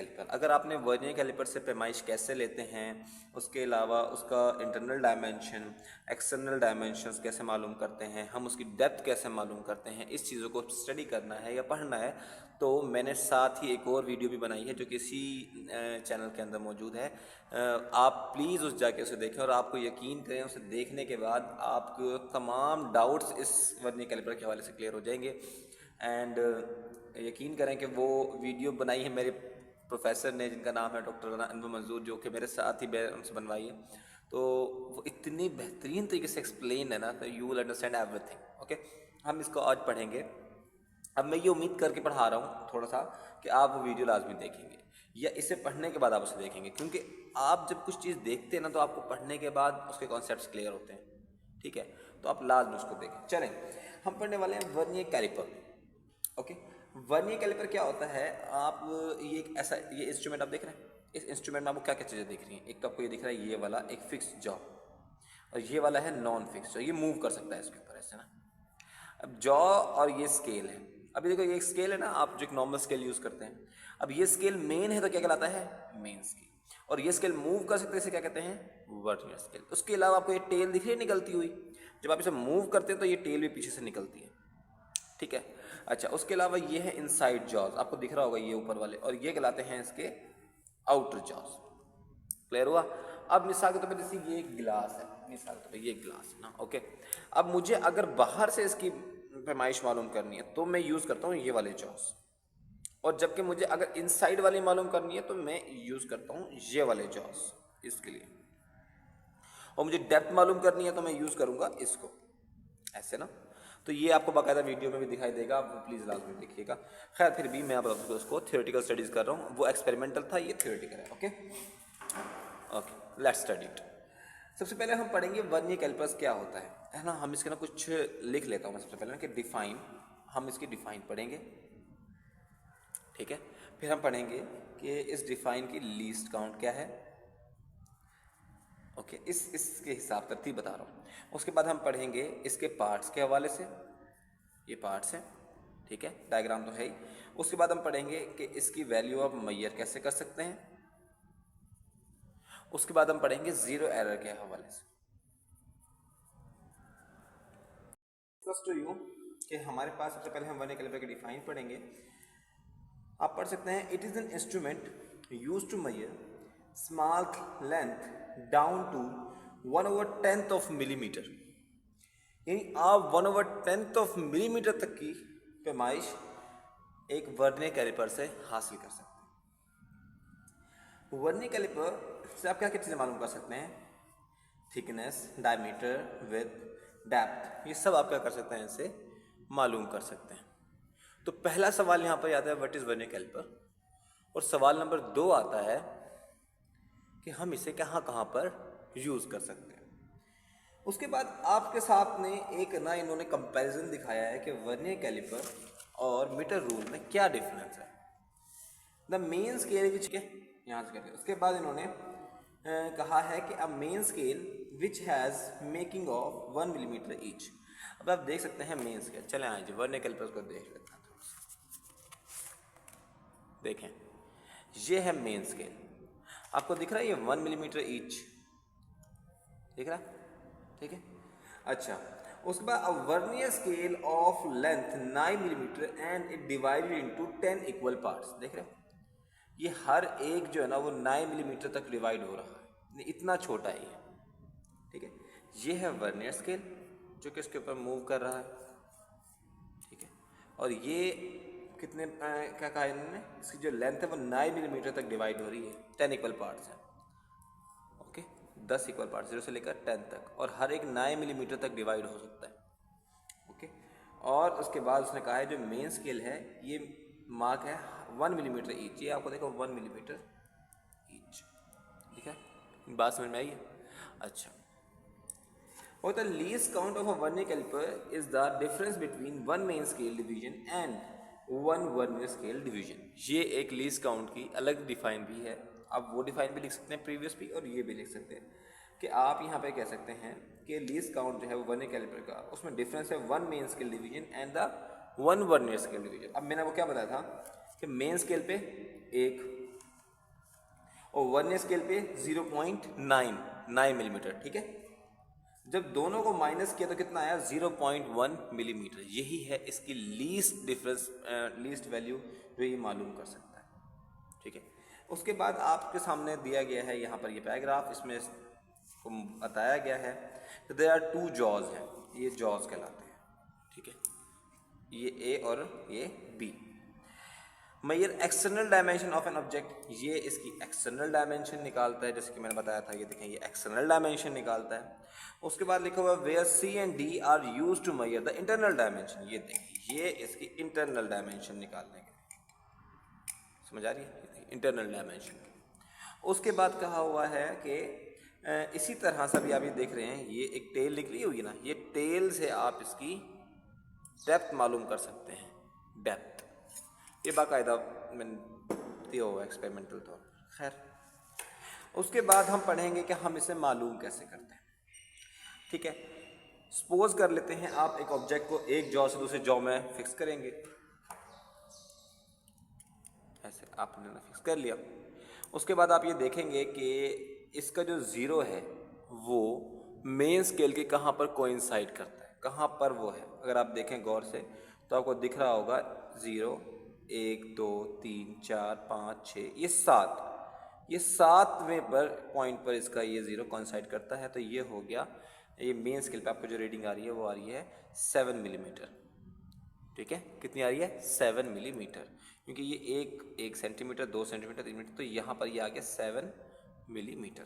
Caliper. अगर आपने vernier caliper से पैमाइश कैसे लेते हैं, उसके अलावा उसका इंटरनल डायमेंशन, एक्सटर्नल डायमेंशंस कैसे मालूम करते हैं, हम उसकी डेप्थ कैसे मालूम करते हैं, इस चीज़ों को स्टडी करना है या पढ़ना है, तो मैंने साथ ही एक और वीडियो भी बनाई है जो कि इसी चैनल के अंदर मौजूद है। आप प्लीज़ उस जाके उसे देखें और आपको यकीन करें, उसे देखने के बाद आपको तमाम डाउट्स इस वर्नियर कैलिपर के हवाले से क्लियर हो जाएंगे। एंड यकीन करें कि वो वीडियो बनाई है मेरे प्रोफेसर ने, जिनका नाम है डॉक्टर अनवर मंजूर, जो कि मेरे साथ ही उनसे बनवाई है। तो वो इतनी बेहतरीन तरीके से एक्सप्लेन है ना, तो you will understand everything. Okay, हम इसको आज पढ़ेंगे। अब मैं ये उम्मीद करके पढ़ा रहा हूँ थोड़ा सा कि आप वो वीडियो लाजमी देखेंगे, या इसे पढ़ने के बाद आप उसे देखेंगे, क्योंकि आप जब कुछ चीज़ देखते हैं ना तो आपको पढ़ने के बाद उसके कॉन्सेप्ट्स क्लियर होते हैं। ठीक है, तो आप लाजमी उसको देखें। चलें, हम पढ़ने वाले हैं vernier calliper. Okay, vernier calliper क्या होता है? आप ये एक ऐसा, ये इंस्ट्रूमेंट आप देख रहे हैं, इस इंस्ट्रूमेंट में आपको क्या क्या चीज़ें दिख रही हैं? एक तो आपको ये दिख रहा है ये वाला एक फिक्स जॉ, और ये वाला है नॉन फिक्स जॉ, ये मूव कर सकता है इसके ऊपर ऐसे ना। अब जॉ और ये स्केल है। अभी देखो ये एक स्केल है ना, आप जो एक नॉर्मल स्केल यूज़ करते हैं। अब ये स्केल मेन है तो क्या कहलाता है? Main scale. और ये स्केल मूव कर सकते हैं, इसे क्या कहते हैं? Vernier scale. उसके अलावा आपको ये टेल दिख रही है निकलती हुई, जब आप इसे मूव करते हैं तो ये टेल भी पीछे से निकलती है। ठीक है, अच्छा, उसके अलावा ये है इनसाइड जॉज, आपको दिख रहा होगा ये ऊपर वाले, और ये कहलाते हैं इसके आउटर जॉज। क्लियर हुआ? अब मिसाल के तौर पर जैसे ये एक गिलास है, मिसाल के तौर पर ये गिलास है ना। ओके, अब मुझे अगर बाहर से इसकी पैमाइश मालूम करनी है तो मैं यूज़ करता हूँ ये वाले जॉज, और जबकि मुझे अगर इनसाइड वाली मालूम करनी है तो मैं यूज़ करता हूँ ये वाले जॉज इसके लिए, और मुझे डेप्थ मालूम करनी है तो मैं यूज़ करूँगा इसको, ऐसे ना। तो ये आपको बाकायदा वीडियो में भी दिखाई देगा, आप वो प्लीज़ लाजमी देखिएगा। खैर फिर भी मैं आप उसको थियोरेटिकल स्टडीज़ कर रहा हूँ, वो एक्सपेरिमेंटल था, ये थियोरेटिकल है। Okay okay, let's study it. सबसे पहले हम पढ़ेंगे वर्नियर कैलिपर्स क्या होता है ना। हम इसके ना कुछ लिख लेता हूँ मैं सबसे पहले ना कि डिफाइन, हम इसकी डिफाइन पढ़ेंगे। ठीक है, फिर हम पढ़ेंगे कि इस डिफाइन की लीस्ट काउंट क्या है। ओके, इसके हिसाब तरतीब बता रहा हूँ। उसके बाद हम पढ़ेंगे इसके पार्ट्स के हवाले से, ये पार्ट्स हैं। ठीक है, डायग्राम तो है ही। उसके बाद हम पढ़ेंगे कि इसकी वैल्यू ऑफ मैयर कैसे कर सकते हैं। उसके बाद हम पढ़ेंगे ज़ीरो एरर के हवाले से। फर्स्ट टू यू कि हमारे पास सबसे पहले हम वर्नियर कैलिपर की डिफाइन पढ़ेंगे। आप पढ़ सकते हैं, it is an instrument use to measure small length down to 1/10 of millimetre. यानी आप 1/10 ऑफ मिलीमीटर तक की पैमाइश एक वर्नियर कैलिपर से हासिल कर सकते हैं। वर्नियर कैलिपर से आप क्या क्या चीज़ें मालूम कर सकते हैं? थिकनेस, डायमीटर, विड्थ, डेप्थ, ये सब आप क्या कर सकते हैं, इससे मालूम कर सकते हैं। तो पहला सवाल यहाँ पर आता है व्हाट इज़ वर्नियर कैलिपर, और सवाल नंबर 2 आता है कि हम इसे कहाँ कहाँ पर यूज़ कर सकते हैं। उसके बाद आपके सामने एक ना इन्होंने कंपैरिजन दिखाया है कि वर्नियर कैलिपर और मीटर रूल में क्या डिफरेंस है। द मेन स्केल विच के यहाँ से करके उसके बाद इन्होंने कहा है कि अ main scale which has making of 1 millimetre each. अब आप देख सकते हैं मेन स्केल, चले आए जी वर्नियर कैलिपर को देख लेते हैं थोड़ा सा। देखें, ये है मेन स्केल, आपको दिख रहा है ये 1 मिलीमीटर ईच, दिख रहा है? ठीक है, अच्छा। उसके बाद a vernier scale of length 9 millimetre and it divided into 10 equal parts. देख रहे हैं, ये हर एक जो है ना वो 9 मिलीमीटर तक डिवाइड हो रहा है, इतना छोटा है ये। ठीक है, ये है वर्नियर स्केल जो कि इसके ऊपर मूव कर रहा है। ठीक है, और ये कितने क्या कहा इन्होंने, इसकी जो लेंथ है वो 9 मिलीमीटर तक डिवाइड हो रही है, 10 इक्वल पार्ट्स हैं। ओके, 10 इक्वल पार्ट 0 से लेकर 10 तक, और हर एक 9 मिलीमीटर तक डिवाइड हो सकता है। ओके, और उसके बाद उसने कहा है जो मेन स्केल है ये मार्क है 1 मिलीमीटर ईच। ये आपको देखो 1 मिलीमीटर ईच, ठीक है, बात समझ में आई है? अच्छा, और the least count of a vernier calliper is the difference between 1 main scale division and 1 vernier scale division. ये एक लीस्ट काउंट की अलग डिफाइन भी है, आप वो डिफाइन भी लिख सकते हैं प्रीवियस भी, और ये भी लिख सकते हैं कि आप यहाँ पे कह सकते हैं कि लीस्ट काउंट जो है वो वर्नियर कैलिपर का, उसमें डिफरेंस है 1 main scale division and the 1 vernier scale division. अब मैंने वो क्या बताया था कि मेन स्केल पे 1, और वर्नियर स्केल पे 0.9 मिलीमीटर, ठीक है। जब दोनों को माइनस किया तो कितना आया, 0.1 मिलीमीटर। यही है इसकी लीस्ट डिफरेंस, लीस्ट वैल्यू जो ये मालूम कर सकता है, ठीक है। उसके बाद आपके सामने दिया गया है यहाँ पर ये पैराग्राफ, इसमें को बताया गया है तो देयर आर 2 जॉज हैं, ये जॉज कहलाते हैं, ठीक है, ये ए और ये B. Measure external dimension of an object, ये इसकी एक्सटर्नल डायमेंशन निकालता है, जैसे कि मैंने बताया था, ये देखें ये एक्सटर्नल डायमेंशन निकालता है। उसके बाद लिखा हुआ where C and D are use to measure the internal dimension, ये देखिए ये इसकी इंटरनल डायमेंशन निकालने के, समझ आ रही है, इंटरनल डायमेंशन। उसके बाद कहा हुआ है कि इसी तरह से अभी आप ये देख रहे हैं, ये एक टेल निकली हुई है ना, ये टेल से आप इसकी डेप्थ मालूम कर सकते हैं, डेप्थ, ये बाकायदा मैंने दिया हुआ एक्सपेरिमेंटल तौर पर। खैर, उसके बाद हम पढ़ेंगे कि हम इसे मालूम कैसे करते हैं, ठीक है। सपोज कर लेते हैं आप एक ऑब्जेक्ट को एक जॉ से दूसरे जॉ में फिक्स करेंगे, ऐसे आपने ना फिक्स कर लिया। उसके बाद आप ये देखेंगे कि इसका जो ज़ीरो है वो मेन स्केल के कहाँ पर कोइंसाइड करता है, कहाँ पर वो है। अगर आप देखें गौर से तो आपको दिख रहा होगा 0, 1, 2, 3, 4, 5, 6, ये 7, ये 7वें पर पॉइंट पर इसका ये 0 कोइंसाइड करता है। तो ये हो गया, ये मेन स्केल पे आपको जो रीडिंग आ रही है वो आ रही है 7 मिलीमीटर, ठीक है। कितनी आ रही है, 7 मिलीमीटर, क्योंकि ये 1 सेंटीमीटर, 2 सेंटीमीटर, 3 मीटर, तो यहाँ पर ये आ गया 7 मिलीमीटर।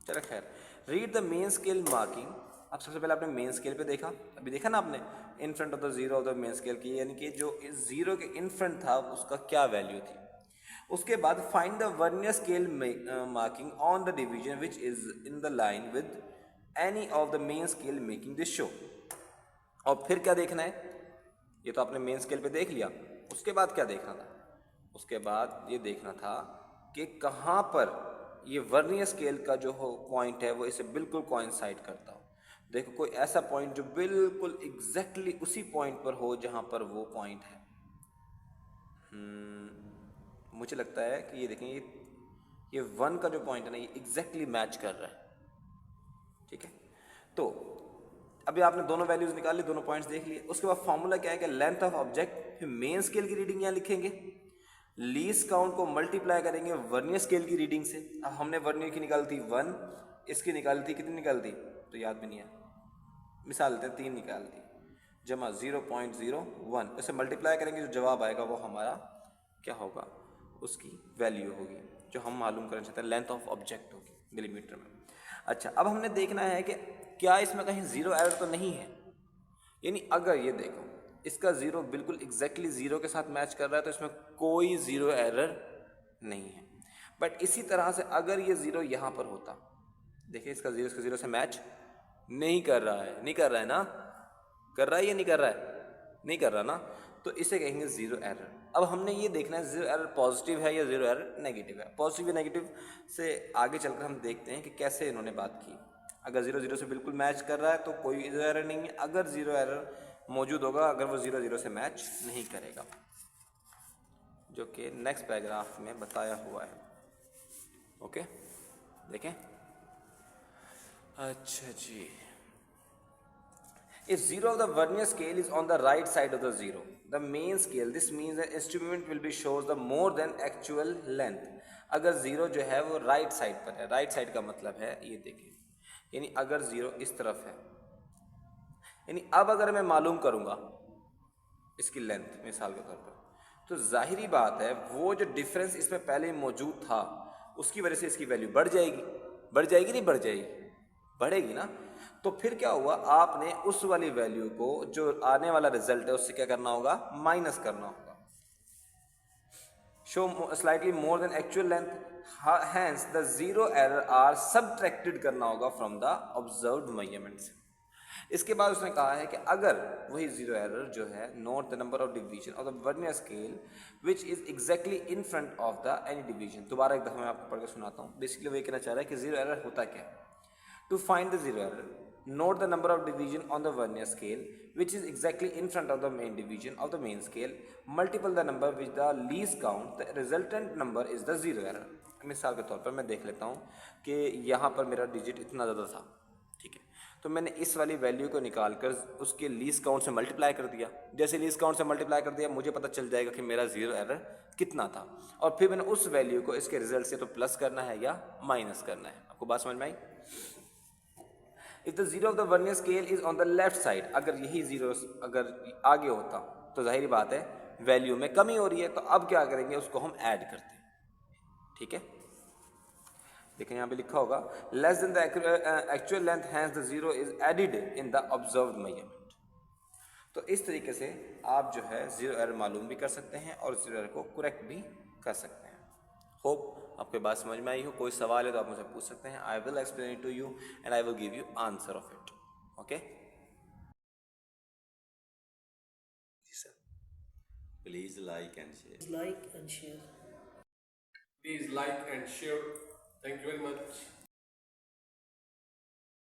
चलो खैर, read the main scale marking. अब सबसे पहले आपने मेन स्केल पे देखा, अभी देखा ना आपने, in front of the zero of the main scale की, यानी कि जो इस जीरो के इन फ्रंट था उसका क्या वैल्यू थी। उसके बाद find the vernier scale marking on the division which is in the line with any of the main scale making this show. और फिर क्या देखना है, ये तो आपने मेन स्केल पे देख लिया। उसके बाद क्या देखना था, उसके बाद ये देखना था कि कहाँ पर ये वर्नियर स्केल का जो हो पॉइंट है वो इसे बिल्कुल कोइंसाइड करता हो। देखो कोई ऐसा पॉइंट जो बिल्कुल एग्जैक्टली उसी पॉइंट पर हो जहाँ पर वो पॉइंट है। मुझे लगता है कि ये देखें, ये 1 का जो पॉइंट है ना, ये एग्जैक्टली मैच कर रहा है, ठीक है। तो अभी आपने दोनों वैल्यूज निकाल ली, दोनों पॉइंट्स देख लिए। उसके बाद फॉर्मूला क्या है कि लेंथ ऑफ ऑब्जेक्ट, फिर मेन स्केल की रीडिंग यहाँ लिखेंगे, लीस्ट काउंट को मल्टीप्लाई करेंगे वर्नियर स्केल की रीडिंग से। अब हमने वर्नियर की निकाली थी 1, इसकी निकाली थी, कितनी निकाली थी तो याद भी नहीं है, मिसाल लेते हैं 3 निकाल दी, जमा 0.01, इसे मल्टीप्लाई करेंगे, जो जवाब आएगा वो हमारा क्या होगा, उसकी वैल्यू होगी जो हम मालूम करना चाहते हैं, लेंथ ऑफ ऑब्जेक्ट होगी मिलीमीटर में। अच्छा, अब हमने देखना है कि क्या इसमें कहीं ज़ीरो एरर तो नहीं है, यानी अगर ये देखो इसका ज़ीरो बिल्कुल एग्जैक्टली ज़ीरो के साथ मैच कर रहा है तो इसमें कोई ज़ीरो एरर नहीं है। बट इसी तरह से अगर ये ज़ीरो यहाँ पर होता, देखिए इसका ज़ीरो से मैच नहीं कर रहा है, नहीं कर रहा है ना, कर रहा है या नहीं कर रहा है, नहीं कर रहा ना, तो इसे कहेंगे ज़ीरो एरर। अब हमने ये देखना है ज़ीरो एरर पॉजिटिव है या ज़ीरो एरर नेगेटिव है। पॉजिटिव या नेगेटिव से आगे चलकर हम देखते हैं कि कैसे इन्होंने बात की। अगर 0 से बिल्कुल मैच कर रहा है तो कोई ज़ीरो एरर नहीं है, अगर ज़ीरो एरर मौजूद होगा अगर वो 0 से मैच नहीं करेगा, जो कि नेक्स्ट पैराग्राफ में बताया हुआ है। ओके, देखें। अच्छा जी, if 0 of the vernier scale is on the right side of the 0, the main scale, this means the instrument will be shows the more than actual length। अगर 0 जो है वो राइट साइड पर है, राइट साइड का मतलब है ये देखिए, यानी अगर 0 इस तरफ है, यानी अब अगर मैं मालूम करूंगा इसकी लेंथ मिसाल के तौर पर, तो जाहिरी बात है वो जो डिफरेंस इसमें पहले मौजूद था उसकी वजह से इसकी वैल्यू बढ़ जाएगी, बढ़ जाएगी नहीं बढ़ जाएगी, बढ़ेगी ना। तो फिर क्या हुआ, आपने उस वाली वैल्यू को जो आने वाला रिजल्ट है उससे क्या करना होगा, माइनस करना होगा। Show slightly more than actual length, hence the zero error are subtracted करना होगा फ्रॉम द ऑब्जर्व्ड मेजरमेंट्स। इसके बाद उसने कहा है कि अगर वही जीरो एरर जो है, note the number of division of the vernier scale which is exactly in front of the any division. दोबारा एक दफा मैं आपको पढ़ के सुनाता हूँ। बेसिकली वो ये कहना चाह रहा है कि जीरो एरर होता क्या है। To find the zero error, note the number of division on the vernier scale which is exactly in front of the main division of the main scale, multiple the number with the least count, the resultant number is the zero error। मिसाल के तौर पर मैं देख लेता हूँ कि यहाँ पर मेरा डिजिट इतना ज़्यादा था, ठीक है, तो मैंने इस वाली वैल्यू को निकाल कर उसके लीस्ट काउंट से मल्टीप्लाई कर दिया। जैसे लीस्ट काउंट से मल्टीप्लाई कर दिया मुझे पता चल जाएगा कि मेरा ज़ीरो एरर कितना था, और फिर मैंने उस वैल्यू को इसके रिजल्ट से तो प्लस करना है या माइनस करना है। आपको बात समझ में आई? If the zero of the vernier scale is on the left side, अगर यही जीरो अगर आगे होता तो जाहिर बात है वैल्यू में कमी हो रही है, तो अब क्या करेंगे, उसको हम ऐड करते हैं, ठीक है। देखें यहाँ पे लिखा होगा less than the actual length, hence the zero is added in the observed measurement. तो इस तरीके से आप जो है जीरो एरर मालूम भी कर सकते हैं और जीरो एरर को करेक्ट भी कर सकते हैं। होप आपको बात समझ में आई हो। कोई सवाल है तो आप मुझे पूछ सकते हैं। I will explain it to you and I will give you answer of it. Okay Please like and share. Like and share. Please like and share. Thank you very much.